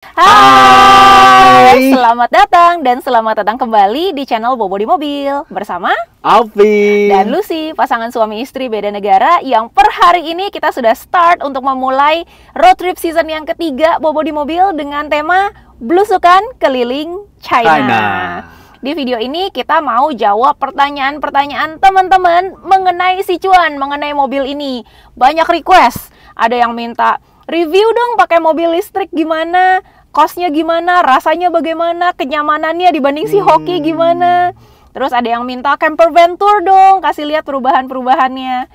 Hai, selamat datang dan selamat datang kembali di channel Bobo di Mobil bersama Alvin dan Lucy, pasangan suami istri beda negara yang per hari ini kita sudah start untuk memulai road trip season yang ketiga Bobo di Mobil dengan tema Blusukan Keliling China. Di video ini kita mau jawab pertanyaan-pertanyaan teman-teman mengenai Sichuan, mengenai mobil ini. Banyak request, ada yang minta review dong pakai mobil listrik gimana, kosnya gimana, rasanya bagaimana, kenyamanannya dibanding si Hoki gimana. Terus ada yang minta camper van tour dong, kasih lihat perubahan-perubahannya.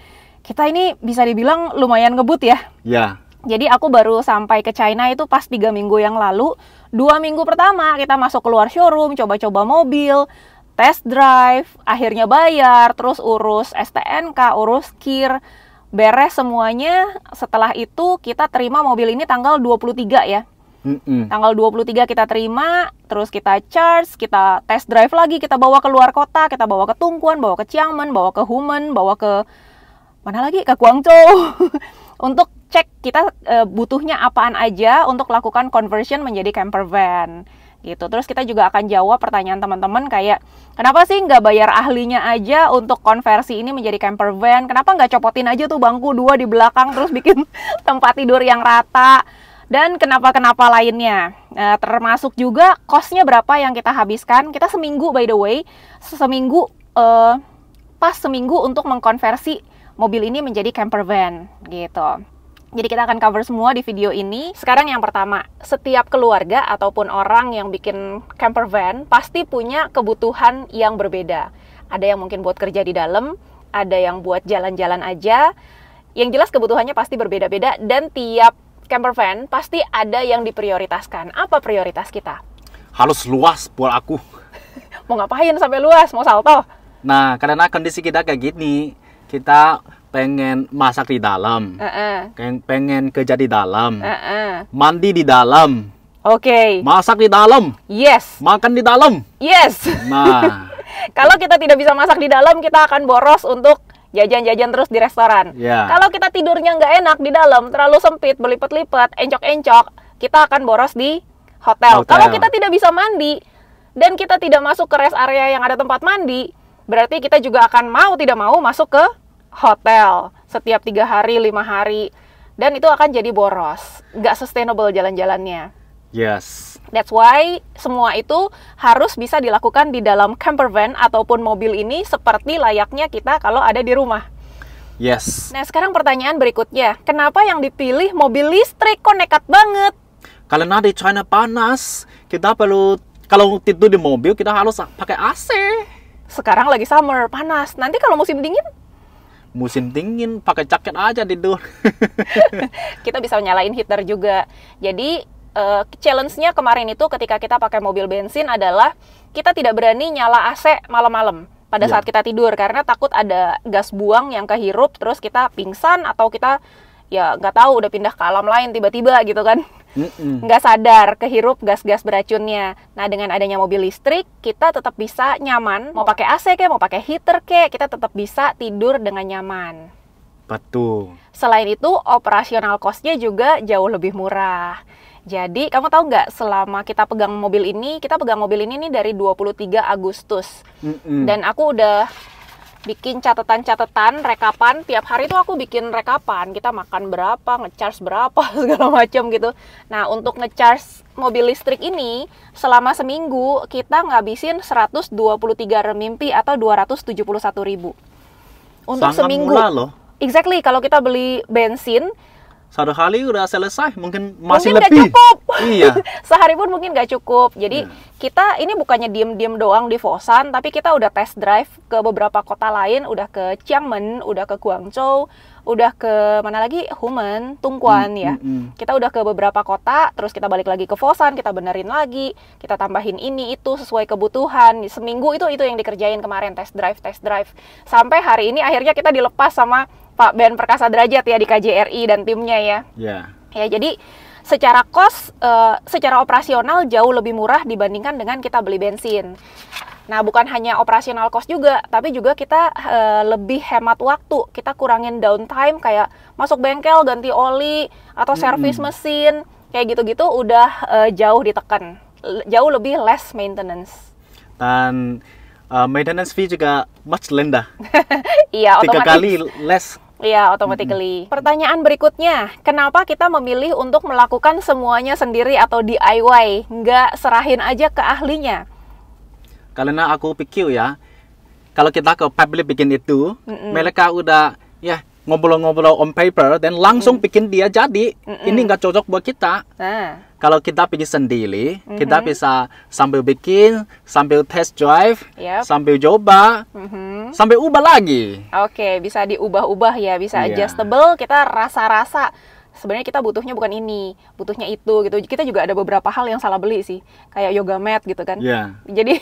Kita ini bisa dibilang lumayan ngebut ya. Ya. Jadi aku baru sampai ke China itu pas 3 minggu yang lalu. 2 minggu pertama kita masuk keluar showroom, coba-coba mobil, test drive, akhirnya bayar, terus urus STNK, urus KIR, beres semuanya. Setelah itu kita terima mobil ini tanggal 23 ya. Tanggal 23 kita terima, terus kita charge, kita test drive lagi, kita bawa ke luar kota, kita bawa ke Tungkuan, bawa ke Xiamen, bawa ke Humen, bawa ke mana lagi? Ke Guangzhou. Untuk cek kita butuhnya apaan aja untuk lakukan conversion menjadi camper van gitu. Terus kita juga akan jawab pertanyaan teman-teman kayak kenapa sih nggak bayar ahlinya aja untuk konversi ini menjadi camper van, kenapa nggak copotin aja tuh bangku 2 di belakang terus bikin tempat tidur yang rata, dan kenapa-kenapa lainnya. Termasuk juga costnya berapa yang kita habiskan. Kita seminggu, by the way, pas seminggu untuk mengkonversi mobil ini menjadi camper van gitu. Jadi kita akan cover semua di video ini. Sekarang yang pertama, setiap keluarga ataupun orang yang bikin camper van pasti punya kebutuhan yang berbeda. Ada yang mungkin buat kerja di dalam, ada yang buat jalan-jalan aja. Yang jelas kebutuhannya pasti berbeda-beda dan tiap camper van pasti ada yang diprioritaskan. Apa prioritas kita? Harus luas buat aku. Mau ngapain sampai luas? Mau salto? Nah, karena kondisi kita kayak gini, kita pengen masak di dalam, pengen kerja di dalam, mandi di dalam, masak di dalam, yes, makan di dalam, yes. Nah, kalau kita tidak bisa masak di dalam, kita akan boros untuk jajan-jajan terus di restoran. Kalau kita tidurnya nggak enak di dalam, terlalu sempit, berlipat-lipat, encok-encok, kita akan boros di hotel. Kalau kita tidak bisa mandi dan kita tidak masuk ke rest area yang ada tempat mandi, berarti kita juga akan mau tidak mau masuk ke hotel setiap 3 hari, 5 hari, dan itu akan jadi boros, nggak sustainable jalan-jalannya. Yes. That's why semua itu harus bisa dilakukan di dalam camper van ataupun mobil ini seperti layaknya kita kalau ada di rumah. Yes. Nah sekarang pertanyaan berikutnya, kenapa yang dipilih mobil listrik? Kok nekat banget? Karena di China panas, kita perlu, kalau tidur di mobil kita harus pakai AC. Sekarang lagi summer, panas. Nanti kalau musim dingin pakai jaket aja tidur. Kita bisa nyalain heater juga. Jadi challenge-nya kemarin itu ketika kita pakai mobil bensin adalah kita tidak berani nyala AC malam-malam pada saat kita tidur karena takut ada gas buang yang kehirup terus kita pingsan atau kita ya nggak tahu udah pindah ke alam lain tiba-tiba gitu kan. Nggak sadar kehirup gas-gas beracunnya. Nah dengan adanya mobil listrik kita tetap bisa nyaman, mau pakai AC kek, mau pakai heater kek, kita tetap bisa tidur dengan nyaman. Betul. Selain itu operasional cost-nya juga jauh lebih murah. Jadi kamu tahu nggak, selama kita pegang mobil ini nih dari 23 Agustus. Dan aku udah bikin catatan-catatan, rekapan, tiap hari tuh aku bikin rekapan, kita makan berapa, ngecharge berapa, segala macam gitu. Nah, untuk ngecharge mobil listrik ini, selama seminggu, kita ngabisin 123 renminbi atau 271.000. Untuk sangat seminggu. Murah loh. Exactly, kalau kita beli bensin, satu kali udah selesai, mungkin masih mungkin lebih. Gak cukup. Iya. Sehari pun mungkin gak cukup. Jadi kita ini bukannya diem-diem doang di Foshan, tapi kita udah test drive ke beberapa kota lain, udah ke Xiamen, udah ke Guangzhou, udah ke mana lagi? Humen, Tungkuan ya. Kita udah ke beberapa kota, terus kita balik lagi ke Foshan, kita benerin lagi, kita tambahin ini itu sesuai kebutuhan. Seminggu itu yang dikerjain kemarin, test drive. Sampai hari ini akhirnya kita dilepas sama Pak Ben Perkasa Derajat ya di KJRI dan timnya ya. Ya jadi secara cost, secara operasional jauh lebih murah dibandingkan dengan kita beli bensin. Nah, bukan hanya operasional cost juga, tapi juga kita lebih hemat waktu. Kita kurangin downtime kayak masuk bengkel, ganti oli, atau servis mesin. kayak gitu-gitu udah jauh ditekan, jauh lebih less maintenance. Dan maintenance fee juga much rendah. Iya, 3 kali less. Iya, automatically. Pertanyaan berikutnya, kenapa kita memilih untuk melakukan semuanya sendiri atau DIY, nggak serahin aja ke ahlinya? Karena aku pikir ya, kalau kita ke pabrik bikin itu, mereka udah ya ngobrol-ngobrol on paper dan langsung bikin dia jadi. Ini nggak cocok buat kita. Kalau kita bikin sendiri, kita bisa sambil bikin, sambil test drive, sambil coba, sambil ubah lagi. Oke, bisa diubah-ubah ya, bisa adjustable. Kita rasa-rasa sebenarnya kita butuhnya bukan ini, butuhnya itu gitu. Kita juga ada beberapa hal yang salah beli sih, kayak yoga mat gitu kan. Jadi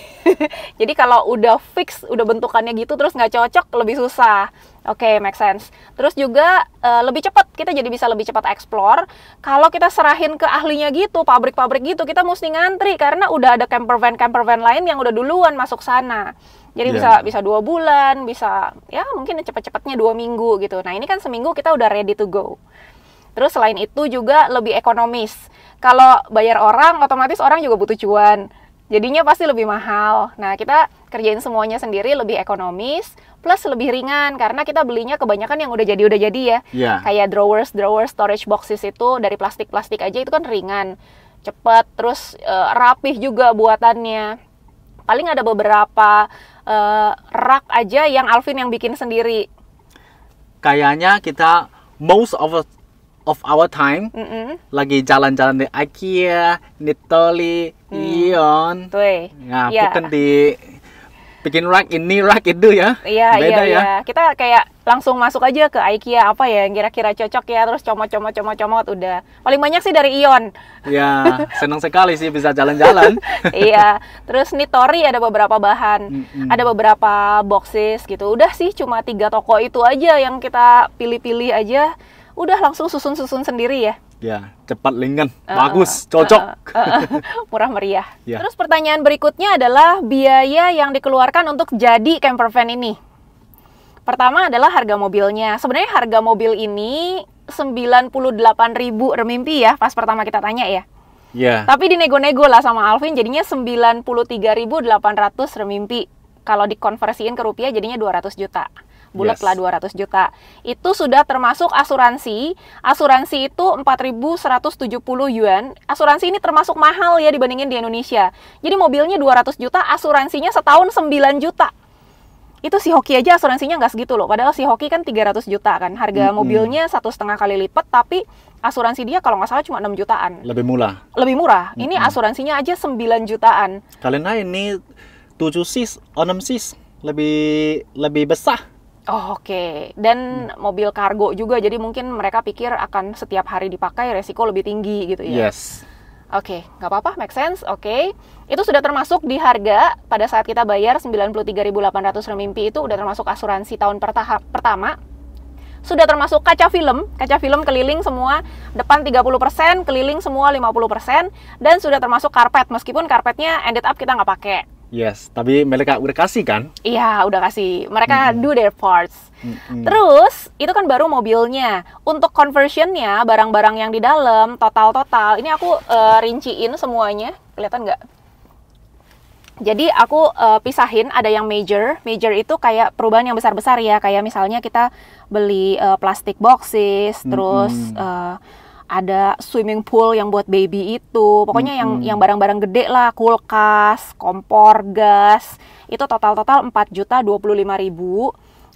jadi kalau udah fix, udah bentukannya gitu terus nggak cocok, lebih susah. Oke, make sense. Terus juga lebih cepat, kita jadi bisa lebih cepat explore. Kalau kita serahin ke ahlinya gitu, pabrik-pabrik gitu, kita mesti ngantri karena udah ada camper van lain yang udah duluan masuk sana. Jadi bisa 2 bulan, bisa ya mungkin cepat-cepatnya 2 minggu gitu. Nah ini kan seminggu kita udah ready to go. Terus selain itu juga lebih ekonomis. Kalau bayar orang, otomatis orang juga butuh cuan. Jadinya pasti lebih mahal. Nah, kita kerjain semuanya sendiri lebih ekonomis, plus lebih ringan. Karena kita belinya kebanyakan yang udah jadi ya. Kayak drawers, storage boxes itu dari plastik-plastik aja itu kan ringan. Cepet, terus rapih juga buatannya. Paling ada beberapa rak aja yang Alvin yang bikin sendiri. Kayaknya kita most of our time lagi jalan-jalan di IKEA, Nittoli, Ion. Nah, bukan di bikin rak ini, rak itu ya. Beda ya. Kita kayak langsung masuk aja ke IKEA, apa ya yang kira-kira cocok ya, terus comot udah. Paling banyak sih dari Ion. Ya, senang sekali sih bisa jalan-jalan. Iya, terus Nitori ada beberapa bahan, ada beberapa boxes gitu. Udah sih cuma 3 toko itu aja yang kita pilih-pilih aja. Udah langsung susun-susun sendiri ya. Ya, cepat, ringan, bagus, cocok. Murah meriah. Terus pertanyaan berikutnya adalah biaya yang dikeluarkan untuk jadi camper van ini. Pertama adalah harga mobilnya. Sebenarnya harga mobil ini 98.000 renminbi ya, pas pertama kita tanya ya. Tapi dinego-nego lah sama Alvin, jadinya 93.800 renminbi. Kalau dikonversiin ke rupiah jadinya 200 juta. Bulat lah 200 juta. Itu sudah termasuk asuransi. Asuransi itu 4.170 yuan. Asuransi ini termasuk mahal ya dibandingin di Indonesia. Jadi mobilnya 200 juta, asuransinya setahun 9 juta. Itu si Hoki aja asuransinya nggak segitu loh. Padahal si Hoki kan 300 juta kan. Harga mobilnya 1,5 kali lipat, tapi asuransi dia kalau nggak salah cuma 6 jutaan. Lebih murah. Lebih murah. Ini asuransinya aja 9 jutaan. Karena ini 7 sis, 6 sis. Lebih besar. Oke. Dan mobil kargo juga, jadi mungkin mereka pikir akan setiap hari dipakai, resiko lebih tinggi gitu ya. Oke, nggak apa-apa, make sense. Oke. Itu sudah termasuk di harga pada saat kita bayar 93.800 renminbi itu udah termasuk asuransi tahun pertama. Sudah termasuk kaca film keliling semua, depan 30%, keliling semua 50%, dan sudah termasuk karpet, meskipun karpetnya ended up kita nggak pakai. Tapi mereka udah kasih kan? Iya, udah kasih. Mereka do their parts. Terus, itu kan baru mobilnya. Untuk conversionnya, barang-barang yang di dalam, total. Ini aku rinciin semuanya. Kelihatan nggak? Jadi, aku pisahin, ada yang major. Major itu kayak perubahan yang besar-besar ya. Kayak misalnya kita beli plastik boxes, terus ada swimming pool yang buat baby itu. Pokoknya yang barang-barang gede lah, kulkas, kompor, gas. Itu total 4.025.000.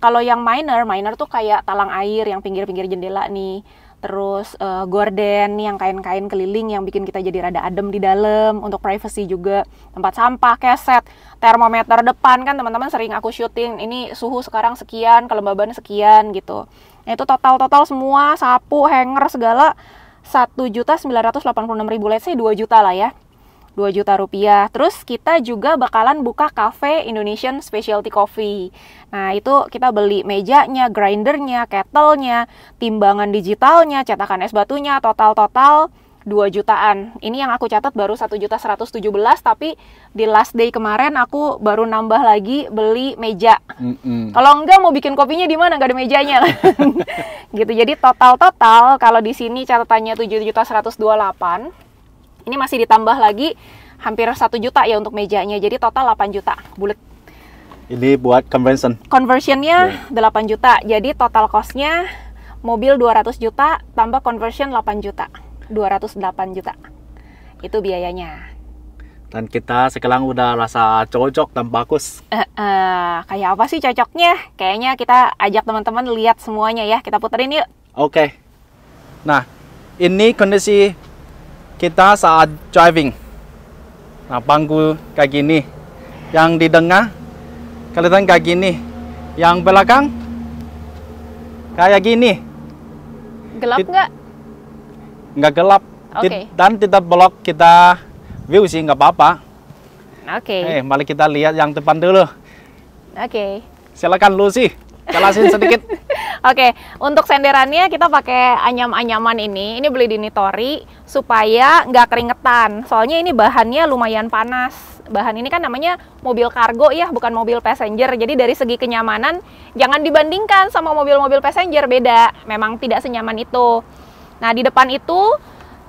Kalau yang minor tuh kayak talang air yang pinggir-pinggir jendela nih. Terus gorden yang kain-kain keliling yang bikin kita jadi rada adem di dalam, untuk privacy juga. Tempat sampah, keset, termometer depan kan teman-teman sering aku syuting. Ini suhu sekarang sekian, kelembaban sekian gitu. Nah, itu total semua, sapu, hanger segala 1.986.000, let's say 2 juta lah ya. 2 juta rupiah. Terus kita juga bakalan buka cafe Indonesian Specialty Coffee. Nah, itu kita beli mejanya, grindernya, kettlenya, timbangan digitalnya, cetakan es batunya, total 2 jutaan. Ini yang aku catat baru 1.117.000, tapi di last day kemarin aku baru nambah lagi beli meja. Kalau enggak mau bikin kopinya di mana? Nggak ada mejanya. Gitu. Jadi total kalau di sini catatannya 7.128.000. Ini masih ditambah lagi hampir 1 juta ya untuk mejanya. Jadi total 8 juta bulat. Ini buat conversion. Conversionnya 8 juta. Jadi total costnya mobil 200 juta tambah conversion 8 juta. 208 juta. Itu biayanya. Dan kita sekarang udah rasa cocok dan bagus. Kayak apa sih cocoknya? Kayaknya kita ajak teman-teman lihat semuanya ya. Kita puterin yuk. Oke. Nah, ini kondisi kita saat driving. Nah, bangku kayak gini. Yang di tengah kelihatan kayak gini. Yang belakang kayak gini. Gelap nggak? Nggak gelap. Okay. Dan tidak blok kita view sih, nggak apa-apa. Oke. Mari kita lihat yang depan dulu. Oke. Silakan Lucy, jelasin sedikit. Oke, untuk senderannya kita pakai anyam-anyaman ini. Ini beli di Nitori supaya nggak keringetan. Soalnya ini bahannya lumayan panas. Bahan ini kan namanya mobil kargo ya, bukan mobil passenger. Jadi dari segi kenyamanan jangan dibandingkan sama mobil-mobil passenger, beda. Memang tidak senyaman itu. Nah, di depan itu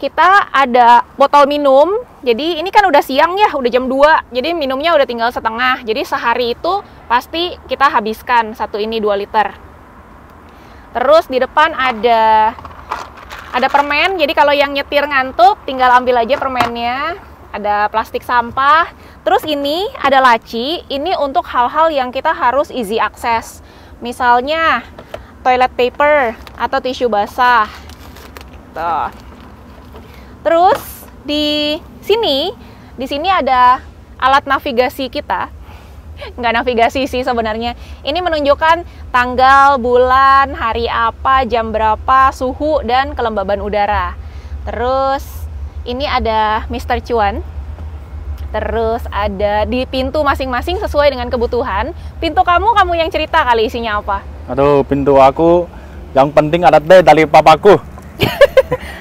kita ada botol minum. Jadi ini kan udah siang ya, udah jam 2. Jadi minumnya udah tinggal setengah. Jadi sehari itu pasti kita habiskan satu ini 2 liter. Terus di depan ada permen. Jadi kalau yang nyetir ngantuk tinggal ambil aja permennya. Ada plastik sampah. Terus ini ada laci. Ini untuk hal-hal yang kita harus easy access. Misalnya toilet paper atau tisu basah. Tuh. Terus di sini ada alat navigasi kita. Nggak navigasi sih sebenarnya. Ini menunjukkan tanggal, bulan, hari apa, jam berapa, suhu, dan kelembaban udara. Terus ini ada Mr. Cuan. Terus ada di pintu masing-masing sesuai dengan kebutuhan. Pintu kamu yang cerita kali isinya apa? Aduh, pintu aku yang penting ada teh dari papaku.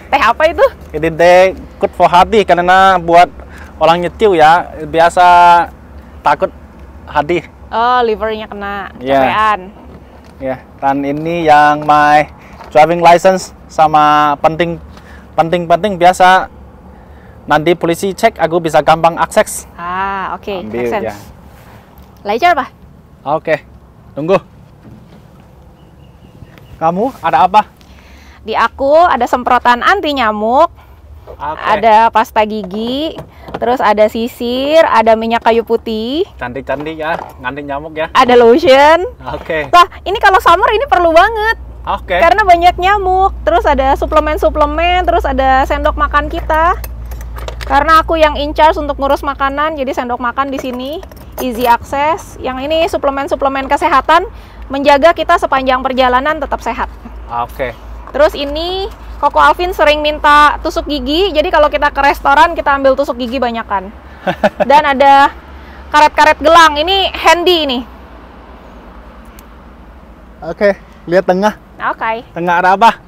Teh apa itu? Ini teh good for hati karena buat orang nyetir ya biasa takut hati. Oh, livernya kena capean. Ya, dan ini yang my driving license sama penting biasa nanti polisi cek aku bisa gampang akses. Oke. Ambil ya. Lancar Pak? Oke. Tunggu. Kamu ada apa? Di aku ada semprotan anti nyamuk. Ada pasta gigi, terus ada sisir, ada minyak kayu putih. Cantik-cantik ya, nganti nyamuk ya. Ada lotion. Oke. Nah, ini kalau summer ini perlu banget. Oke. Karena banyak nyamuk. Terus ada suplemen-suplemen, terus ada sendok makan kita. Karena aku yang in charge untuk ngurus makanan, jadi sendok makan di sini easy access. Yang ini suplemen-suplemen kesehatan menjaga kita sepanjang perjalanan tetap sehat. Oke. Terus ini Koko Alvin sering minta tusuk gigi, jadi kalau kita ke restoran kita ambil tusuk gigi banyakan. Dan ada karet-karet gelang, ini handy ini. Oke, lihat tengah. Oke. Tengah ada apa?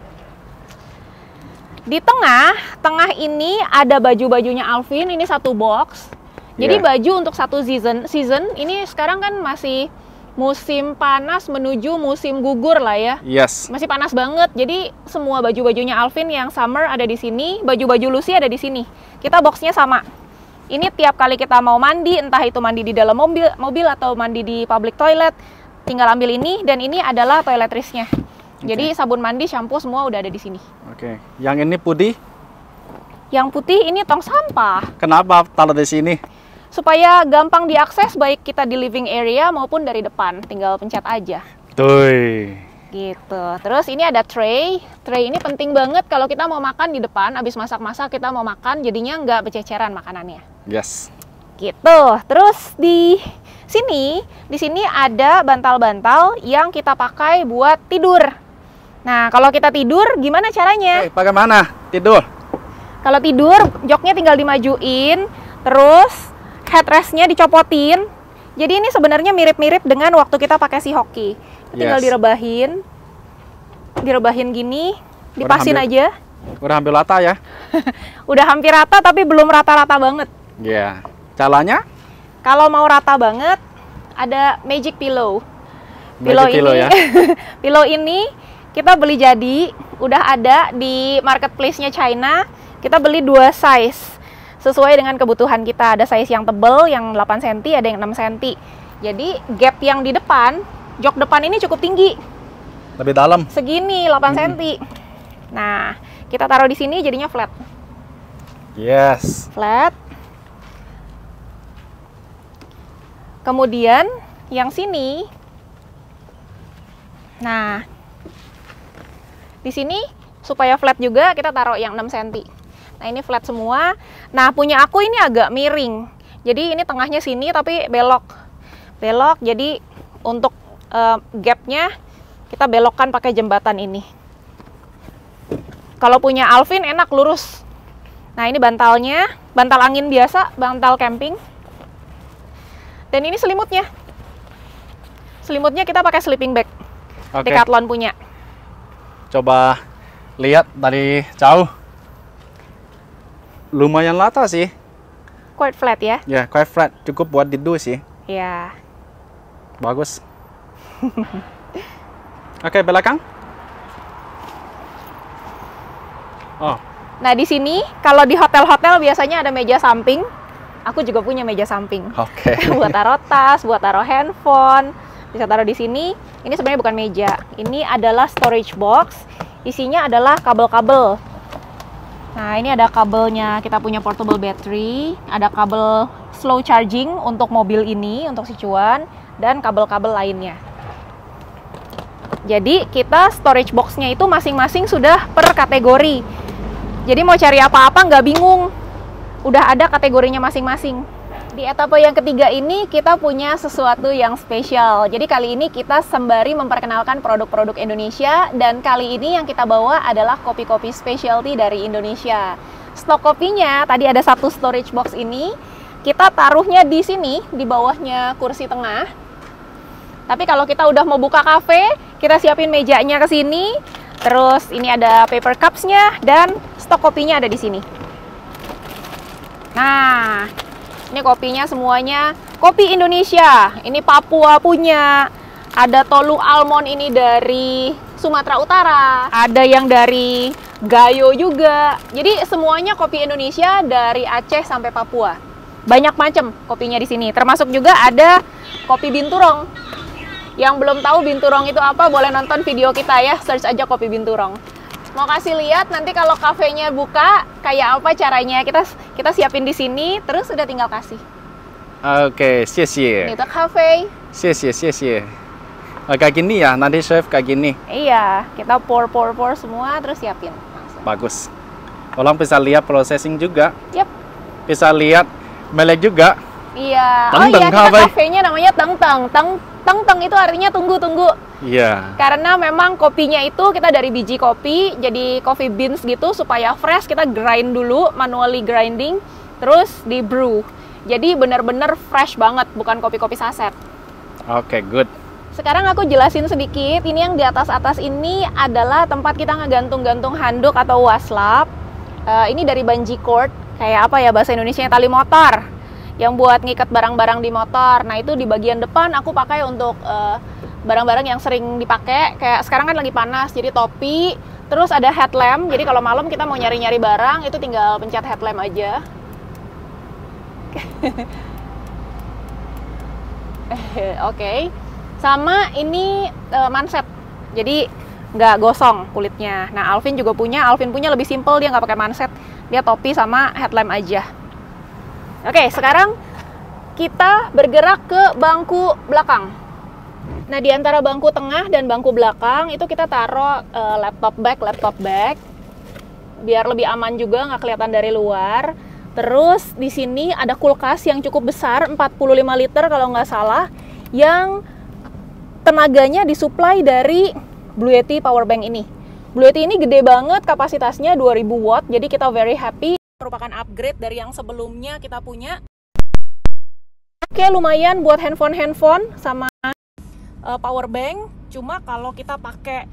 Di tengah ini ada baju-bajunya Alvin, ini satu box. Jadi baju untuk satu season ini sekarang kan masih musim panas menuju musim gugur lah ya. Yes. Masih panas banget. Jadi semua baju-bajunya Alvin yang summer ada di sini, baju-baju Lucy ada di sini. Kita boxnya sama. Ini tiap kali kita mau mandi, entah itu mandi di dalam mobil atau mandi di public toilet, tinggal ambil ini, dan ini adalah toiletries-nya. Jadi sabun mandi, shampoo semua udah ada di sini. Oke. Yang ini putih? Yang putih ini tong sampah. Kenapa taruh di sini? Supaya gampang diakses baik kita di living area maupun dari depan, tinggal pencet aja. Tuh. Gitu. Terus ini ada tray. Tray ini penting banget kalau kita mau makan di depan, habis masak-masak kita mau makan, jadinya nggak bececeran makanannya. Yes. Gitu. Terus di sini ada bantal-bantal yang kita pakai buat tidur. Nah, kalau kita tidur gimana caranya? Bagaimana tidur? Kalau tidur, joknya tinggal dimajuin, terus headrest-nya dicopotin. Jadi ini sebenarnya mirip-mirip dengan waktu kita pakai si hoki. Tinggal direbahin gini, dipasin aja. Udah hampir rata ya? Udah hampir rata tapi belum rata-rata banget. Iya. Caranya? Kalau mau rata banget, ada magic pillow. Pillow ini, ya? Pillow ini kita beli jadi, udah ada di marketplace-nya China. Kita beli 2 size, sesuai dengan kebutuhan kita. Ada size yang tebel, yang 8 cm, ada yang 6 cm. Jadi gap yang di depan, jok depan ini cukup tinggi. Lebih dalam. Segini, 8 cm. Nah, kita taruh di sini jadinya flat. Yes. Flat. Kemudian yang sini, nah di sini supaya flat juga kita taruh yang 6 cm. Nah ini flat semua. Nah punya aku ini agak miring. Jadi ini tengahnya sini tapi belok. Belok, jadi untuk gapnya kita belokkan pakai jembatan ini. Kalau punya Alvin enak lurus. Nah ini bantalnya, bantal angin biasa, bantal camping. Dan ini selimutnya. Selimutnya kita pakai sleeping bag. Decathlon punya. Coba lihat dari jauh. Lumayan rata sih. Quite flat ya? Ya, quite flat. Cukup buat tidur sih. Ya. Bagus. Oke, belakang. Oh. Nah, di sini kalau di hotel-hotel biasanya ada meja samping. Aku juga punya meja samping. Oke. Buat taruh tas, buat taruh handphone. Bisa taruh di sini. Ini sebenarnya bukan meja. Ini adalah storage box. Isinya adalah kabel-kabel. Nah, ini ada kabelnya. Kita punya portable battery. Ada kabel slow charging untuk mobil ini, untuk Sichuan. Dan kabel-kabel lainnya. Jadi, kita storage box-nya itu masing-masing sudah per kategori. Jadi mau cari apa-apa nggak bingung, udah ada kategorinya masing-masing. Di etapa yang ketiga ini kita punya sesuatu yang spesial. Jadi kali ini kita sembari memperkenalkan produk-produk Indonesia, dan kali ini yang kita bawa adalah kopi-kopi specialty dari Indonesia. Stok kopinya tadi ada 1 storage box ini, kita taruhnya di sini, di bawahnya kursi tengah. Tapi kalau kita udah mau buka cafe, kita siapin mejanya ke sini. Terus ini ada paper cups-nya dan stok kopinya ada di sini. Nah, ini kopinya semuanya kopi Indonesia. Ini Papua punya. Ada Tolu Almond ini dari Sumatera Utara. Ada yang dari Gayo juga. Jadi semuanya kopi Indonesia dari Aceh sampai Papua. Banyak macam kopinya di sini. Termasuk juga ada kopi binturong. Yang belum tahu binturong itu apa, boleh nonton video kita ya, search aja kopi binturong. Mau kasih lihat nanti kalau kafenya buka, kayak apa caranya. Kita siapin di sini, terus udah tinggal kasih. Oke, xie. Ini tuh kafe. Xie. Kayak gini ya, nanti chef kayak gini. Iya, kita pour semua, terus siapin. Langsung. Bagus. Orang bisa lihat processing juga. Yep. Bisa lihat melek juga. Iya. Teng-teng kita kafenya namanya teng-teng. Teng-teng itu artinya tunggu-tunggu. Iya. Karena memang kopinya itu kita dari biji kopi, jadi coffee beans gitu supaya fresh, kita grind dulu, manually grinding, terus di brew. Jadi benar-benar fresh banget, bukan kopi-kopi saset. Oke, good. Sekarang aku jelasin sedikit, ini yang di atas-atas ini adalah tempat kita ngegantung-gantung handuk atau waslap. Ini dari bungee cord, kayak apa ya bahasa Indonesianya, tali motor. Yang buat ngikat barang-barang di motor. Nah itu di bagian depan aku pakai untuk barang-barang yang sering dipakai. Kayak sekarang kan lagi panas, jadi topi. Terus ada headlamp, jadi kalau malam kita mau nyari-nyari barang, itu tinggal pencet headlamp aja. Oke. Sama ini manset, jadi nggak gosong kulitnya. Nah Alvin juga punya, Alvin punya lebih simple, dia nggak pakai manset. Dia topi sama headlamp aja. Oke, sekarang kita bergerak ke bangku belakang. Nah, di antara bangku tengah dan bangku belakang itu kita taruh laptop bag. Biar lebih aman juga, nggak kelihatan dari luar. Terus di sini ada kulkas yang cukup besar, 45 liter kalau nggak salah, yang tenaganya disuplai dari Blue Yeti Powerbank ini. Blue Yeti ini gede banget, kapasitasnya 2000 watt, jadi kita very happy. Merupakan upgrade dari yang sebelumnya kita punya. Oke, lumayan buat handphone sama power bank. Cuma kalau kita pakai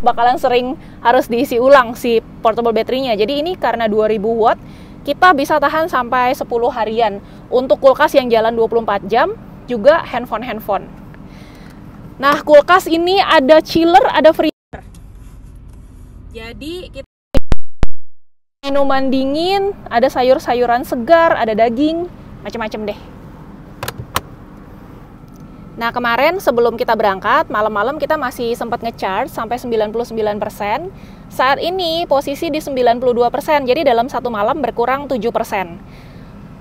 bakalan sering harus diisi ulang si portable battery-nya. Jadi ini karena 2000 watt, kita bisa tahan sampai 10 harian. Untuk kulkas yang jalan 24 jam, juga handphone. Nah, kulkas ini ada chiller, ada freezer. Jadi kita minuman dingin, ada sayur-sayuran segar, ada daging, macam-macam deh. Nah, kemarin sebelum kita berangkat, malam-malam kita masih sempat nge-charge sampai 99%. Saat ini posisi di 92%, jadi dalam satu malam berkurang 7%.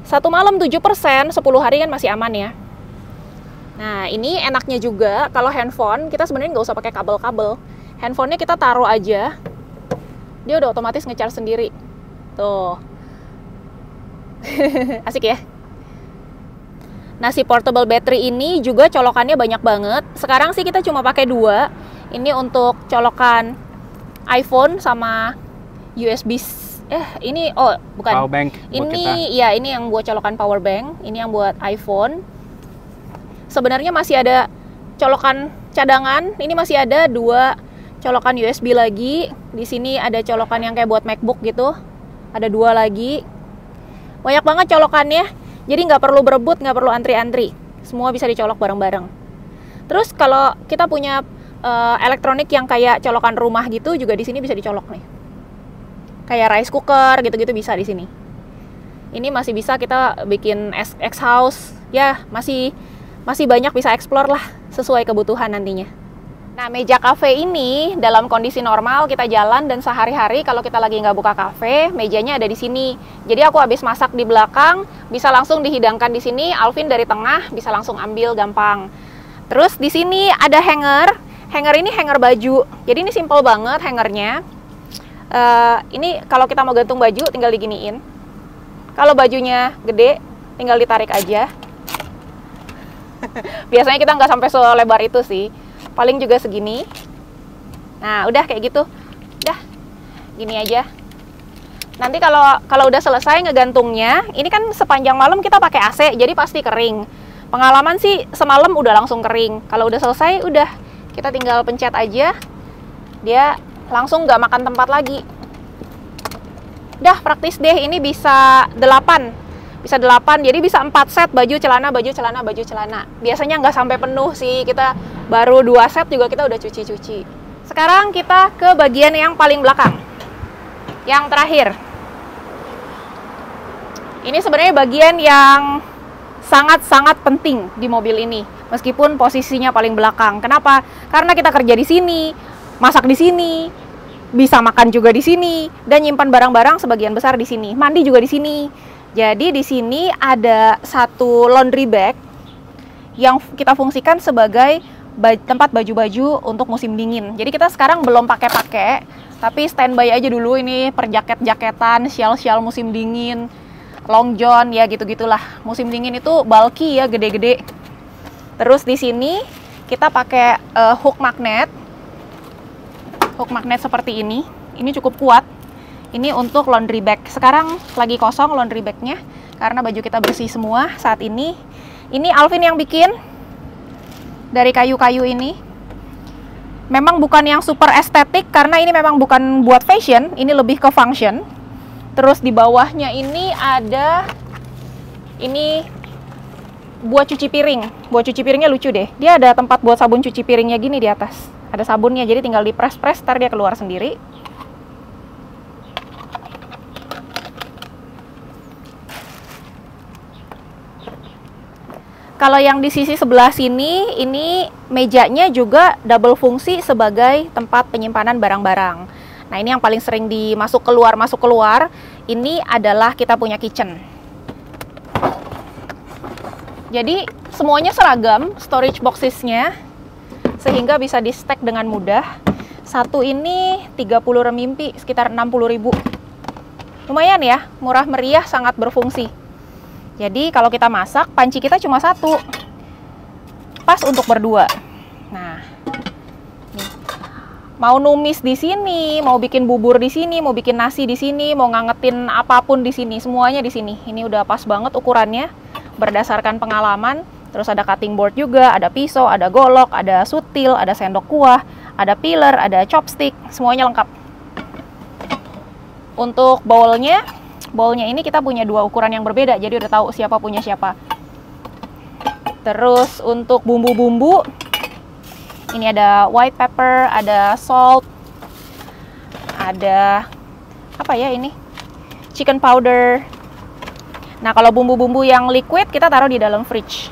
Satu malam 7%, 10 hari kan masih aman ya. Nah, ini enaknya juga, kalau handphone, kita sebenarnya nggak usah pakai kabel-kabel. Handphonenya kita taruh aja, dia udah otomatis nge-charge sendiri. Tuh. Asik ya? Nah, si portable battery ini juga colokannya banyak banget. Sekarang sih kita cuma pakai 2. Ini untuk colokan iPhone sama USB. Ini bukan. Power bank. Ini ya, ini yang buat colokan power bank. Ini yang buat iPhone. Sebenarnya masih ada colokan cadangan. Ini masih ada 2 colokan USB lagi. Di sini ada colokan yang kayak buat MacBook gitu. Ada 2 lagi. Banyak banget colokannya. Jadi nggak perlu berebut, nggak perlu antri-antri. Semua bisa dicolok bareng-bareng. Terus kalau kita punya elektronik yang kayak colokan rumah gitu, juga di sini bisa dicolok nih. Kayak rice cooker gitu-gitu bisa di sini. Ini masih bisa kita bikin X-house. Ya, masih banyak bisa explore lah sesuai kebutuhan nantinya. Nah, meja kafe ini dalam kondisi normal kita jalan dan sehari-hari kalau kita lagi nggak buka kafe, mejanya ada di sini. Jadi aku habis masak di belakang, bisa langsung dihidangkan di sini. Alvin dari tengah bisa langsung ambil gampang. Terus di sini ada hanger. Hanger ini hanger baju. Jadi ini simple banget hangernya. Ini kalau kita mau gantung baju tinggal diginiin. Kalau bajunya gede, tinggal ditarik aja. Biasanya kita nggak sampai selebar itu sih. Paling juga segini. Nah, udah kayak gitu. Udah. Gini aja. Nanti kalau udah selesai ngegantungnya, ini kan sepanjang malam kita pakai AC, jadi pasti kering. Pengalaman sih semalam udah langsung kering. Kalau udah selesai, udah kita tinggal pencet aja. Dia langsung nggak makan tempat lagi. Udah praktis deh. Ini bisa 8. Bisa 8, jadi bisa 4 set baju celana. Biasanya nggak sampai penuh sih, kita baru 2 set juga kita udah cuci-cuci. Sekarang kita ke bagian yang paling belakang, yang terakhir. Ini sebenarnya bagian yang sangat-sangat penting di mobil ini, meskipun posisinya paling belakang. Kenapa? Karena kita kerja di sini, masak di sini, bisa makan juga di sini, dan nyimpan barang-barang sebagian besar di sini. Mandi juga di sini. Jadi di sini ada satu laundry bag yang kita fungsikan sebagai tempat baju-baju untuk musim dingin. Jadi kita sekarang belum pakai, tapi standby aja dulu ini per jaket-jaketan, shawl musim dingin, long john ya gitu-gitulah. Musim dingin itu bulky ya, gede-gede. Terus di sini kita pakai hook magnet seperti ini. Ini cukup kuat. Ini untuk laundry bag. Sekarang lagi kosong laundry bagnya karena baju kita bersih semua saat ini. Ini Alvin yang bikin dari kayu-kayu ini. Memang bukan yang super estetik karena ini memang bukan buat fashion, ini lebih ke function. Terus di bawahnya ini ada ini buat cuci piring. Buat cuci piringnya lucu deh. Dia ada tempat buat sabun cuci piringnya gini di atas. Ada sabunnya, jadi tinggal dipres-pres, ntar dia keluar sendiri. Kalau yang di sisi sebelah sini, ini mejanya juga double fungsi sebagai tempat penyimpanan barang-barang. Nah, ini yang paling sering masuk keluar. Ini adalah kita punya kitchen. Jadi, semuanya seragam, storage boxes-nya, sehingga bisa di-stack dengan mudah. Satu ini 30 renminbi, sekitar 60.000. Lumayan ya, murah meriah, sangat berfungsi. Jadi kalau kita masak, panci kita cuma 1, pas untuk berdua. Nah, nih. Mau numis di sini, mau bikin bubur di sini, mau bikin nasi di sini, mau ngangetin apapun di sini, semuanya di sini. Ini udah pas banget ukurannya, berdasarkan pengalaman. Terus ada cutting board juga, ada pisau, ada golok, ada sutil, ada sendok kuah, ada peeler, ada chopstick, semuanya lengkap. Untuk bowlnya ini kita punya 2 ukuran yang berbeda, jadi udah tahu siapa punya siapa. Terus untuk bumbu-bumbu, ini ada white pepper, ada salt, ada apa ya ini? Chicken powder. Nah, kalau bumbu-bumbu yang liquid kita taruh di dalam fridge.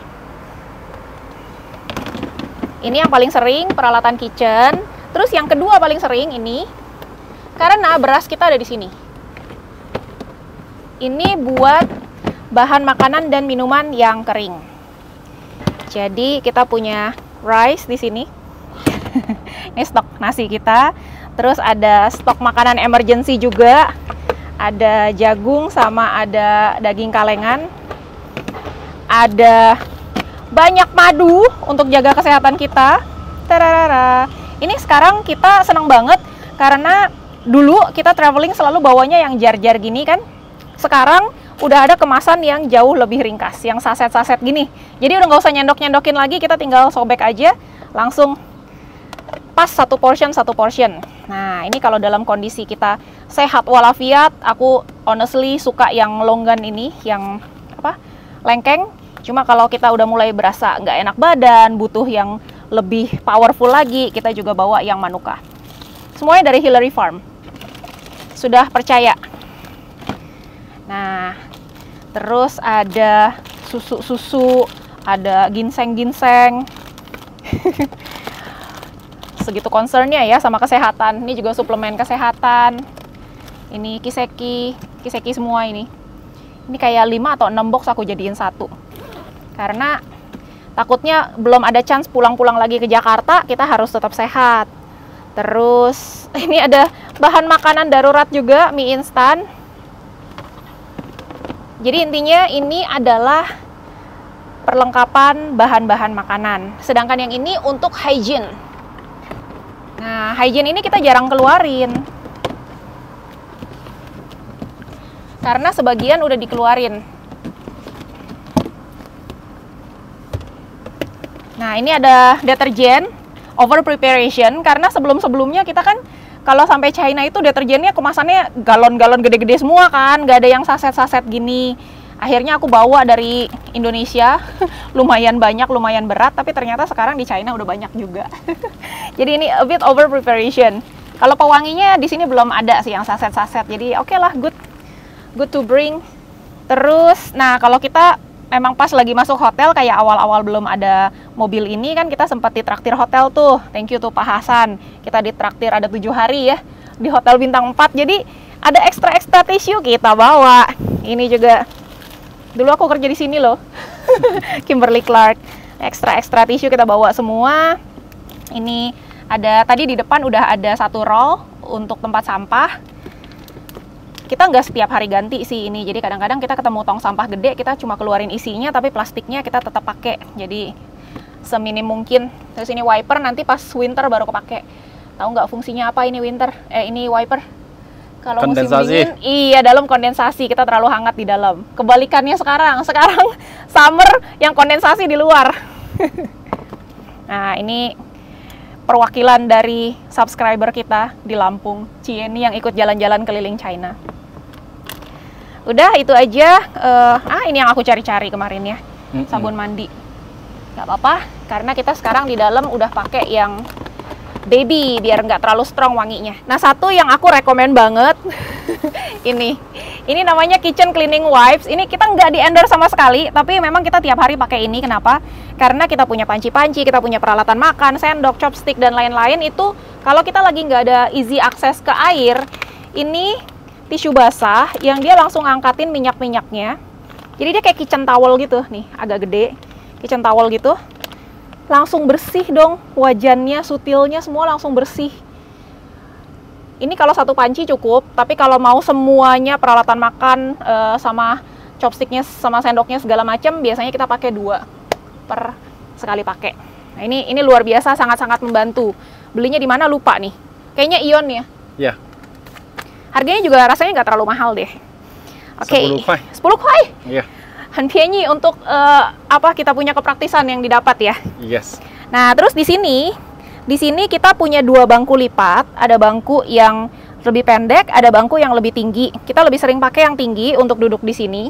Ini yang paling sering, peralatan kitchen. Terus yang kedua paling sering ini, karena beras kita ada di sini. Ini buat bahan makanan dan minuman yang kering. Jadi kita punya rice di sini. Ini stok nasi kita. Terus ada stok makanan emergency juga. Ada jagung sama ada daging kalengan. Ada banyak madu untuk jaga kesehatan kita. Tararara. Ini sekarang kita seneng banget karena dulu kita traveling selalu bawanya yang jar-jar gini kan. Sekarang udah ada kemasan yang jauh lebih ringkas, yang saset-saset gini. Jadi udah nggak usah nyendok-nyendokin lagi, kita tinggal sobek aja, langsung pas satu portion. Nah, ini kalau dalam kondisi kita sehat walafiat, aku honestly suka yang longgan ini, yang apa? Lengkeng. Cuma kalau kita udah mulai berasa nggak enak badan, butuh yang lebih powerful lagi, kita juga bawa yang Manuka. Semuanya dari Hillary Farm. Sudah percaya. Nah, terus ada susu-susu, ada ginseng-ginseng. Segitu concernnya ya sama kesehatan. Ini juga suplemen kesehatan. Ini kiseki semua ini. Ini kayak 5 atau 6 box aku jadiin 1. Karena takutnya belum ada chance pulang-pulang lagi ke Jakarta, kita harus tetap sehat. Terus ini ada bahan makanan darurat juga, mie instan. Jadi intinya ini adalah perlengkapan bahan-bahan makanan. Sedangkan yang ini untuk hygiene. Nah, hygiene ini kita jarang keluarin. Karena sebagian udah dikeluarin. Nah, ini ada deterjen over preparation, karena sebelum-sebelumnya kita kan kalau sampai China itu deterjennya kemasannya galon-galon gede-gede semua kan, nggak ada yang saset-saset gini. Akhirnya aku bawa dari Indonesia, lumayan banyak, lumayan berat, tapi ternyata sekarang di China udah banyak juga. Jadi ini a bit over preparation. Kalau pewanginya di sini belum ada sih yang saset-saset, jadi oke lah, good to bring. Terus, nah kalau kita memang pas lagi masuk hotel, kayak awal-awal belum ada mobil ini kan kita sempat ditraktir hotel tuh. Thank you tuh Pak Hasan. Kita ditraktir ada 7 hari ya di hotel bintang 4. Jadi ada ekstra tisu kita bawa. Ini juga dulu aku kerja di sini loh. Kimberly Clark. Ekstra tisu kita bawa semua. Ini ada, tadi di depan udah ada 1 roll untuk tempat sampah. Kita nggak setiap hari ganti sih ini, jadi kadang-kadang kita ketemu tong sampah gede, kita cuma keluarin isinya, tapi plastiknya kita tetap pakai, jadi seminim mungkin. Terus ini wiper, nanti pas winter baru kepake. Tahu nggak fungsinya apa ini winter? Ini wiper. Kalau musim dingin, iya dalam kondensasi, kita terlalu hangat di dalam. Kebalikannya sekarang summer yang kondensasi di luar. Nah, ini perwakilan dari subscriber kita di Lampung, Cieni, yang ikut jalan-jalan keliling China. Udah itu aja. Ini yang aku cari-cari kemarin ya, sabun mandi. Nggak apa-apa, karena kita sekarang di dalam udah pakai yang baby biar nggak terlalu strong wanginya. Nah, satu yang aku rekomen banget ini namanya kitchen cleaning wipes. Ini kita nggak di-endorse sama sekali, tapi memang kita tiap hari pakai ini. Kenapa? Karena kita punya panci-panci, kita punya peralatan makan, sendok, chopstick, dan lain-lain. Itu kalau kita lagi nggak ada easy akses ke air, ini tisu basah yang dia langsung angkatin minyak-minyaknya. Jadi dia kayak kitchen towel gitu, nih agak gede, kitchen towel gitu. Langsung bersih dong, wajannya, sutilnya semua langsung bersih. Ini kalau 1 panci cukup, tapi kalau mau semuanya peralatan makan sama chopsticknya sama sendoknya segala macam, biasanya kita pakai 2 per sekali pakai. Nah, ini luar biasa, sangat-sangat membantu. Belinya di mana lupa nih. Kayaknya Ion ya. Iya. Harganya juga rasanya nggak terlalu mahal deh. Oke. 10 kuai. Iya. Hanpienyi untuk kita punya kepraktisan yang didapat ya. Yes. Nah, terus di sini Di sini kita punya 2 bangku lipat, ada bangku yang lebih pendek, ada bangku yang lebih tinggi. Kita lebih sering pakai yang tinggi untuk duduk di sini.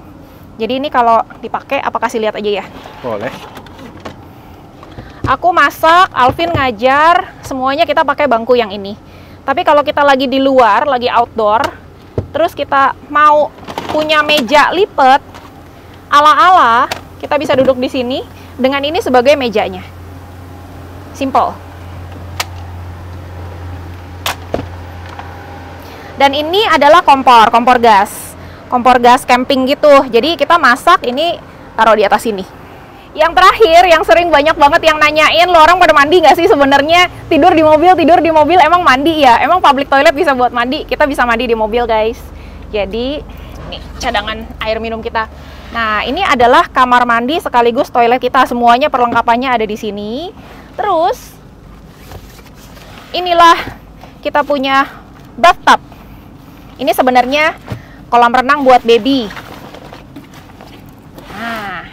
Jadi ini kalau dipakai, apa kasih lihat aja ya? Boleh. Aku masak, Alvin ngajar, semuanya kita pakai bangku yang ini. Tapi kalau kita lagi di luar, lagi outdoor, terus kita mau punya meja lipat, ala-ala, kita bisa duduk di sini dengan ini sebagai mejanya. Simple. Dan ini adalah kompor gas camping gitu. Jadi kita masak, ini taruh di atas sini. Yang terakhir, yang sering banyak banget yang nanyain, lo orang pada mandi nggak sih sebenarnya? Tidur di mobil, emang mandi ya? Emang public toilet bisa buat mandi? Kita bisa mandi di mobil, guys. Jadi, nih cadangan air minum kita. Nah, ini adalah kamar mandi sekaligus toilet kita. Semuanya perlengkapannya ada di sini. Terus, inilah kita punya bathtub. Ini sebenarnya kolam renang buat baby. Nah,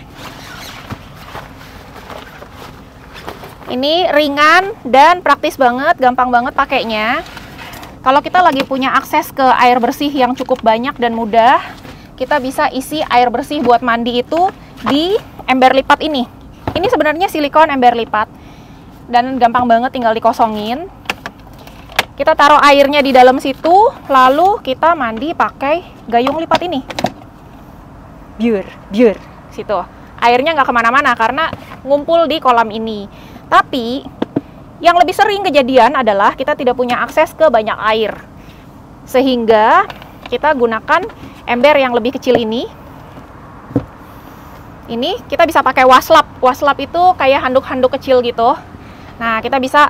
ini ringan dan praktis banget, gampang banget pakainya. Kalau kita lagi punya akses ke air bersih yang cukup banyak dan mudah, kita bisa isi air bersih buat mandi itu di ember lipat ini. Ini sebenarnya silikon ember lipat dan gampang banget, tinggal dikosongin. Kita taruh airnya di dalam situ, lalu kita mandi pakai gayung lipat ini. Biur, situ. Airnya nggak kemana-mana karena ngumpul di kolam ini. Tapi, yang lebih sering kejadian adalah kita tidak punya akses ke banyak air. Sehingga kita gunakan ember yang lebih kecil ini. Ini kita bisa pakai waslap. Waslap itu kayak handuk-handuk kecil gitu. Nah, kita bisa,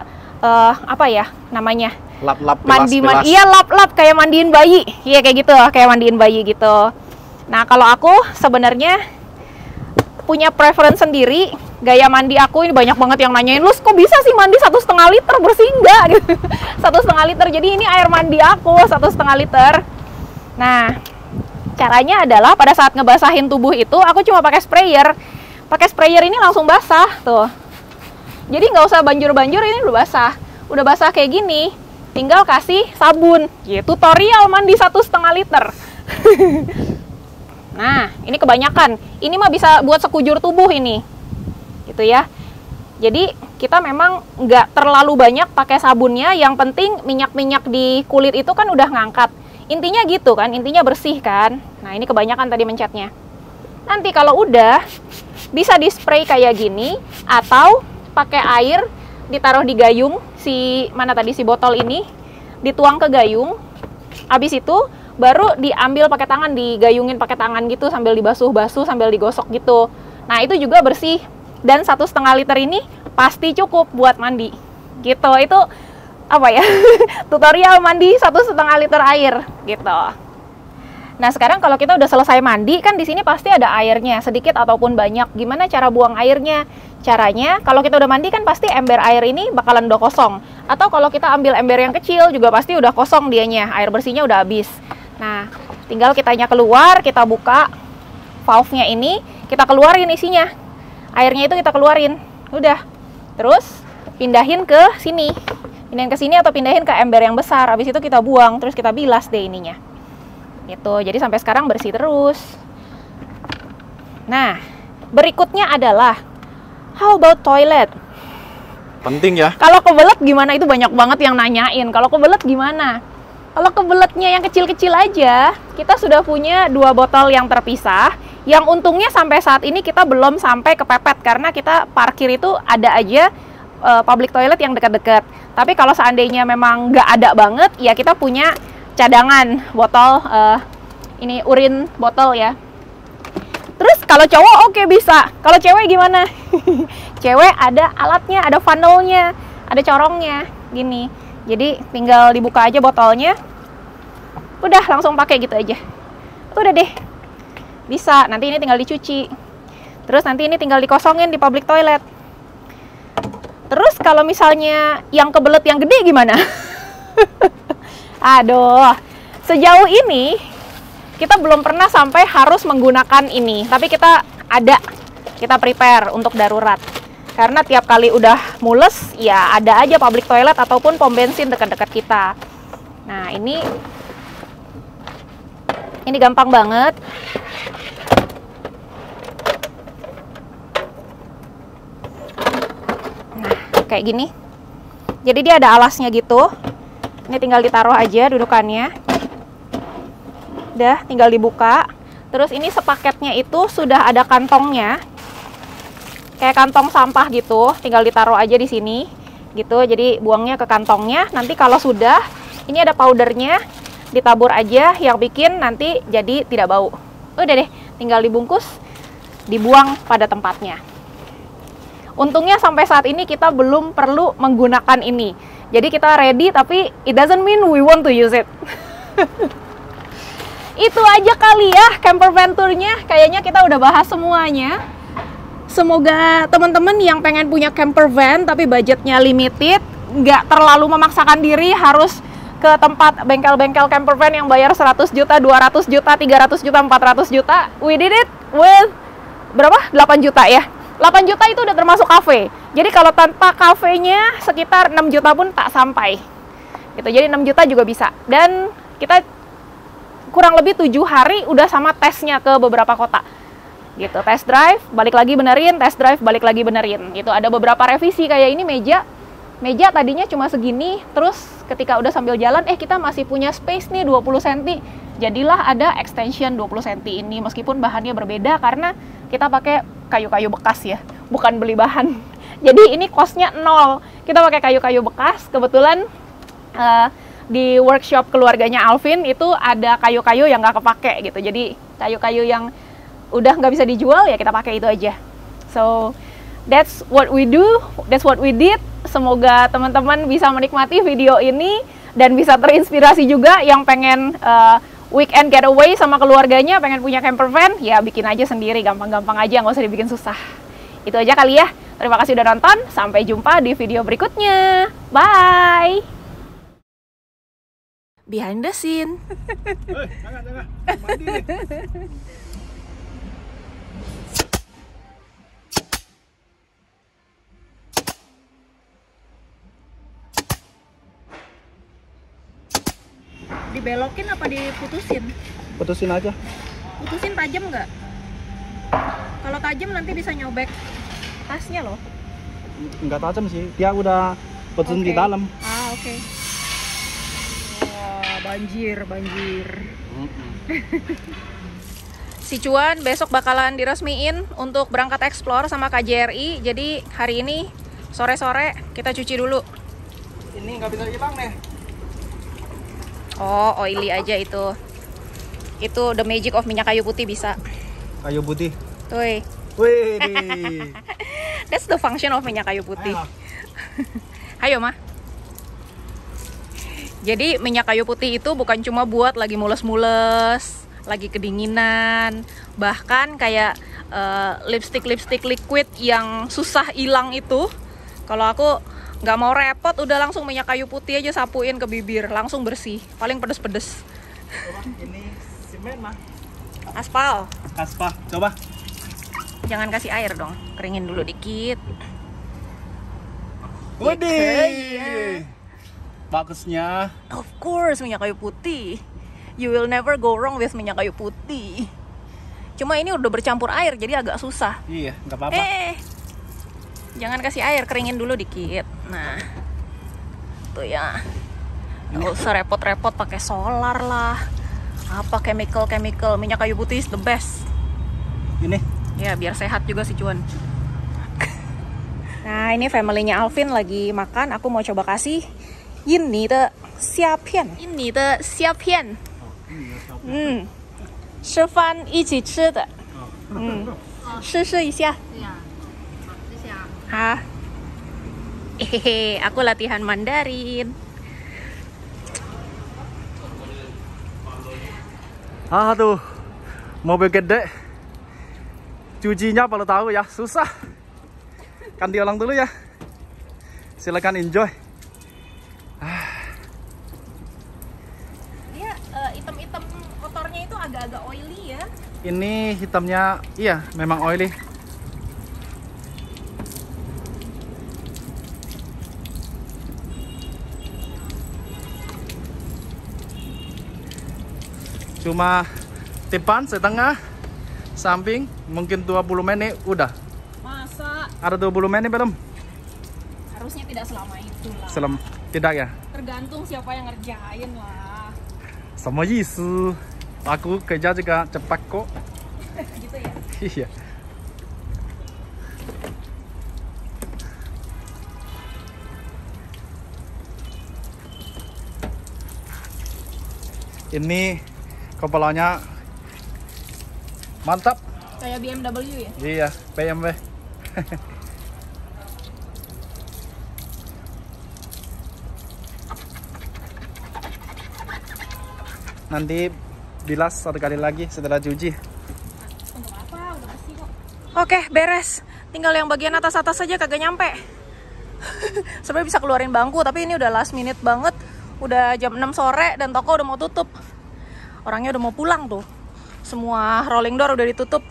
apa ya namanya? Lap-lap, iya, lap-lap kayak mandiin bayi. Iya, kayak gitu, kayak mandiin bayi gitu. Nah, kalau aku sebenarnya punya preference sendiri. Gaya mandi aku ini banyak banget yang nanyain, "Lus, kok bisa sih mandi 1,5 liter bersih nggak?" Gitu. 1,5 liter. Jadi ini air mandi aku 1,5 liter. Nah, caranya adalah pada saat ngebasahin tubuh itu, aku cuma pakai sprayer. Pakai sprayer ini langsung basah tuh. Jadi nggak usah banjur-banjur, ini udah basah. Udah basah kayak gini. Tinggal kasih sabun. Ya, tutorial mandi 1,5 liter. Nah, ini kebanyakan. Ini mah bisa buat sekujur tubuh ini. Gitu ya. Jadi, kita memang nggak terlalu banyak pakai sabunnya. Yang penting minyak-minyak di kulit itu kan udah ngangkat. Intinya gitu kan, intinya bersih kan. Nah, ini kebanyakan tadi mencetnya. Nanti kalau udah, bisa di spray kayak gini. Atau pakai air, ditaruh di gayung, si botol ini dituang ke gayung. Habis itu baru diambil pakai tangan, digayungin pakai tangan gitu sambil dibasuh-basuh, sambil digosok gitu. Nah, itu juga bersih. Dan 1,5 liter ini pasti cukup buat mandi. Gitu. Itu apa ya? Tutorial mandi 1,5 liter air gitu. Nah, sekarang kalau kita udah selesai mandi, kan di sini pasti ada airnya, sedikit ataupun banyak. Gimana cara buang airnya? Caranya, kalau kita udah mandi kan pasti ember air ini bakalan udah kosong. Atau kalau kita ambil ember yang kecil juga pasti udah kosong dianya, air bersihnya udah habis. Nah, tinggal kitanya keluar, kita buka valve-nya ini, kita keluarin isinya. Airnya itu kita keluarin. Udah. Terus pindahin ke sini. Pindahin ke sini atau pindahin ke ember yang besar. Habis itu kita buang, terus kita bilas deh ininya. Gitu. Jadi sampai sekarang bersih terus. Nah, berikutnya adalah how about toilet? Penting ya. Kalau kebelet gimana? Itu banyak banget yang nanyain. Kalau kebelet gimana? Kalau kebeletnya yang kecil-kecil aja, kita sudah punya 2 botol yang terpisah. Yang untungnya sampai saat ini kita belum sampai kepepet karena kita parkir itu ada aja public toilet yang dekat-dekat. Tapi kalau seandainya memang nggak ada banget, ya kita punya cadangan botol, ini urin botol ya. Terus kalau cowok oke bisa. Kalau cewek gimana? Cewek ada alatnya, ada funnelnya, ada corongnya, gini. Jadi tinggal dibuka aja botolnya. Udah langsung pakai gitu aja. Udah deh. Bisa. Nanti ini tinggal dicuci. Terus nanti ini tinggal dikosongin di public toilet. Terus kalau misalnya yang kebelet yang gede gimana? Aduh. Sejauh ini kita belum pernah sampai harus menggunakan ini, tapi kita prepare untuk darurat. Karena tiap kali udah mules, ya ada aja public toilet ataupun pom bensin dekat-dekat kita. Nah, ini gampang banget. Nah, kayak gini. Jadi dia ada alasnya gitu. Ini tinggal ditaruh aja dudukannya. Udah, tinggal dibuka. Terus ini sepaketnya itu sudah ada kantongnya. Kayak kantong sampah gitu, tinggal ditaruh aja di sini gitu. Jadi buangnya ke kantongnya. Nanti kalau sudah, ini ada powdernya, ditabur aja yang bikin nanti jadi tidak bau. Udah deh, tinggal dibungkus, dibuang pada tempatnya. Untungnya sampai saat ini kita belum perlu menggunakan ini. Jadi kita ready, tapi it doesn't mean we want to use it. Itu aja kali ya camper van tour-nya. Kayaknya kita udah bahas semuanya. Semoga teman-teman yang pengen punya camper van tapi budgetnya limited, nggak terlalu memaksakan diri harus ke tempat bengkel-bengkel camper van yang bayar 100 juta, 200 juta, 300 juta, 400 juta. We did it with berapa? 8 juta ya. 8 juta itu udah termasuk cafe. Jadi kalau tanpa kafenya sekitar 6 juta pun tak sampai. Gitu. Jadi 6 juta juga bisa. Dan kita kurang lebih 7 hari udah sama tesnya ke beberapa kota. Gitu, test drive, balik lagi benerin, test drive, balik lagi benerin. Gitu, ada beberapa revisi kayak ini meja tadinya cuma segini, terus ketika udah sambil jalan, kita masih punya space nih 20 cm. Jadilah ada extension 20 cm ini, meskipun bahannya berbeda karena kita pakai kayu-kayu bekas ya, bukan beli bahan. Jadi ini cost-nya 0. Kita pakai kayu-kayu bekas, kebetulan di workshop keluarganya Alvin itu ada kayu-kayu yang nggak kepake gitu. Jadi kayu-kayu yang udah nggak bisa dijual ya kita pakai itu aja. So that's what we do, that's what we did. Semoga teman-teman bisa menikmati video ini dan bisa terinspirasi juga yang pengen weekend getaway sama keluarganya, pengen punya camper van, ya bikin aja sendiri, gampang-gampang aja, nggak usah dibikin susah. Itu aja kali ya. Terima kasih udah nonton, sampai jumpa di video berikutnya. Bye. Behind the scene. Jangan. Mandi nih. Dibelokin apa diputusin? Putusin aja. Putusin tajam nggak? Kalau tajam nanti bisa nyobek tasnya loh. Nggak tajam sih, dia udah putusin di dalam. Oke. Wah, banjir. Si Cuan besok bakalan diresmiin untuk berangkat explore sama KJRI. Jadi hari ini sore-sore kita cuci dulu. Ini nggak bisa hilang nih. Oh, oily aja itu. Itu the magic of minyak kayu putih bisa. Kayu putih. Wih. That's the function of minyak kayu putih. Ayo, Ma. Jadi minyak kayu putih itu bukan cuma buat lagi mules-mules, lagi kedinginan, bahkan kayak lipstick liquid yang susah hilang itu. Kalau aku nggak mau repot, udah langsung minyak kayu putih aja sapuin ke bibir, langsung bersih. Paling pedes-pedes. Ini semen mah. Aspal. Coba. Jangan kasih air dong, keringin dulu dikit. Widih. Bagusnya. Of course, minyak kayu putih. You will never go wrong with minyak kayu putih. Cuma ini udah bercampur air, jadi agak susah. Iya, nggak apa-apa. Jangan kasih air, keringin dulu dikit. Nah, tuh ya. Nggak usah repot-repot pakai solar lah. Apa chemical, minyak kayu putih is the best. Ini? Ya, biar sehat juga si Cuan. Nah, ini family-nya Alvin lagi makan. Aku mau coba kasih. Ini de xiapian. 吃饭一起吃的。试一下。Hah? Aku latihan Mandarin. Aduh, mobil gede. Cucinya perlu tahu ya, susah. Kan diulang dulu ya. Silakan enjoy. Dia hitam-hitam kotornya itu agak-agak oily ya. Ini hitamnya, iya memang oily. Cuma depan setengah, samping mungkin 20 menit udah. Masa? Ada 20 menit belum? Harusnya tidak selama itu lah. Tidak ya? Tergantung siapa yang ngerjain lah. Sama yisu. Aku kerja juga cepat kok. Gitu ya? Iya. Ini kepalanya mantap. Kayak BMW ya? Iya, BMW. Nanti bilas satu kali lagi setelah cuci. Untuk apa? Udah bersih kok. Oke, beres. Tinggal yang bagian atas-atas saja kagak nyampe. Sebenarnya bisa keluarin bangku, tapi ini udah last minute banget. Udah jam 6 sore dan toko udah mau tutup. Orangnya udah mau pulang tuh. Semua rolling door udah ditutup.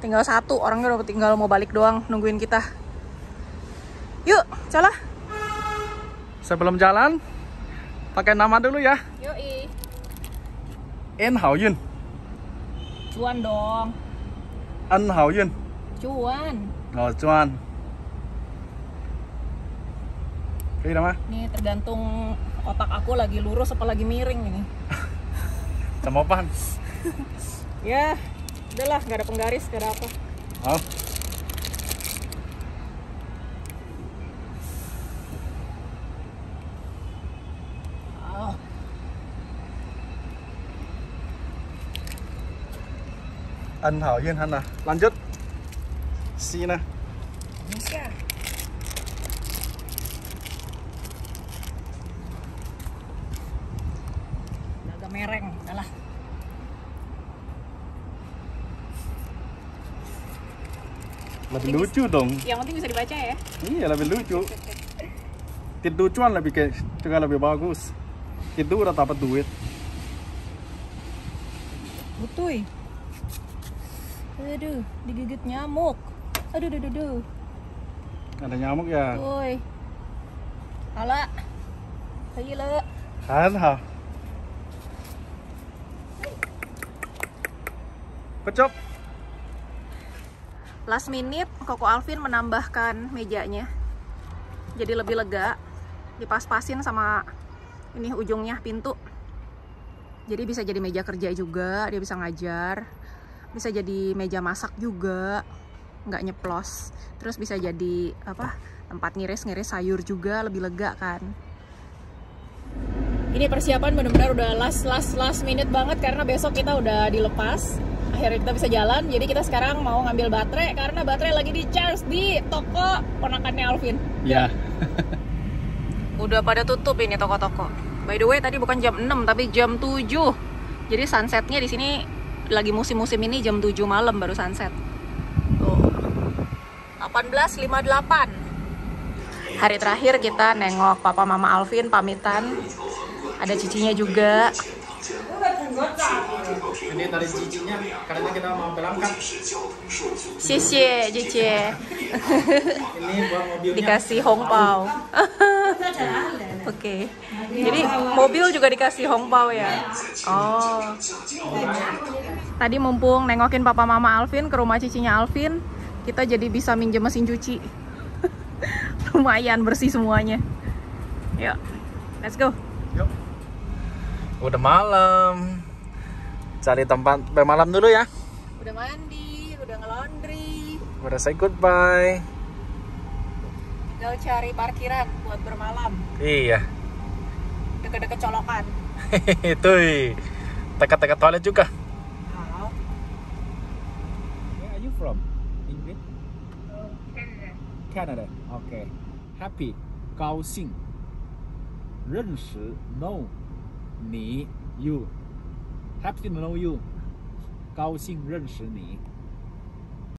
Tinggal satu, orangnya udah tinggal mau balik doang nungguin kita. Yuk, jalan. Sebelum jalan, pakai nama dulu ya. Yoi. En Hao Yun. Cuan dong. En Hao Yun. Cuan. Oh, cuan. Oke, nama. Nih tergantung otak aku lagi lurus apa lagi miring ini. Sama apaan? Ya, udahlah, nggak ada penggaris, nggak ada apa. Oh. Oh. En Hao Yun Hana. Lanjut. Sini. Bisa. Agak mereng, udahlah. Lebih lucu dong. Yang penting bisa dibaca ya. Iya, lebih lucu. Tidur cuan lebih kayak juga lebih bagus. Itu udah dapat duit. Butuy. Aduh, digigit nyamuk. Aduh. Ada nyamuk ya? Woi. Ala. Ayo le. Hana. Kecop. Last minute, Koko Alvin menambahkan mejanya. Jadi lebih lega. Dipas-pasin sama ini ujungnya pintu. Jadi bisa jadi meja kerja juga, dia bisa ngajar. Bisa jadi meja masak juga, nggak nyeplos. Terus bisa jadi apa? Tempat ngiris-ngiris sayur juga, lebih lega kan. Ini persiapan benar-benar udah last minute banget karena besok kita udah dilepas. Akhirnya kita bisa jalan, jadi kita sekarang mau ngambil baterai karena baterai lagi di charge di toko ponakannya Alvin. Ya. Udah pada tutup ini toko-toko. By the way, tadi bukan jam 6 tapi jam 7. Jadi sunsetnya di sini lagi musim-musim ini jam 7 malam baru sunset. Tuh. 18.58. Hari terakhir kita nengok papa mama Alvin pamitan. Ada cicinya juga. Ini dari cicinya karena kita mau berangkat. Cici. Ini buat mobilnya. Dikasih hongpao. Oke. Jadi mobil juga dikasih hongpao ya. Oh. Tadi mumpung nengokin papa mama Alvin ke rumah cicinya Alvin, kita jadi bisa minjem mesin cuci. Lumayan bersih semuanya. Yuk. Let's go. Yuk. Udah malam. Cari tempat bermalam dulu ya. Udah mandi, udah nge-laundry. Udah say goodbye. Tinggal cari parkiran buat bermalam. Iya. Deket-deket colokan. Tuh. Dekat-dekat toilet juga. Oh. Where are you from? English? Canada. Okay. Happy. 高兴. 认识 know 你 you. Happy to know you. 高兴认识你.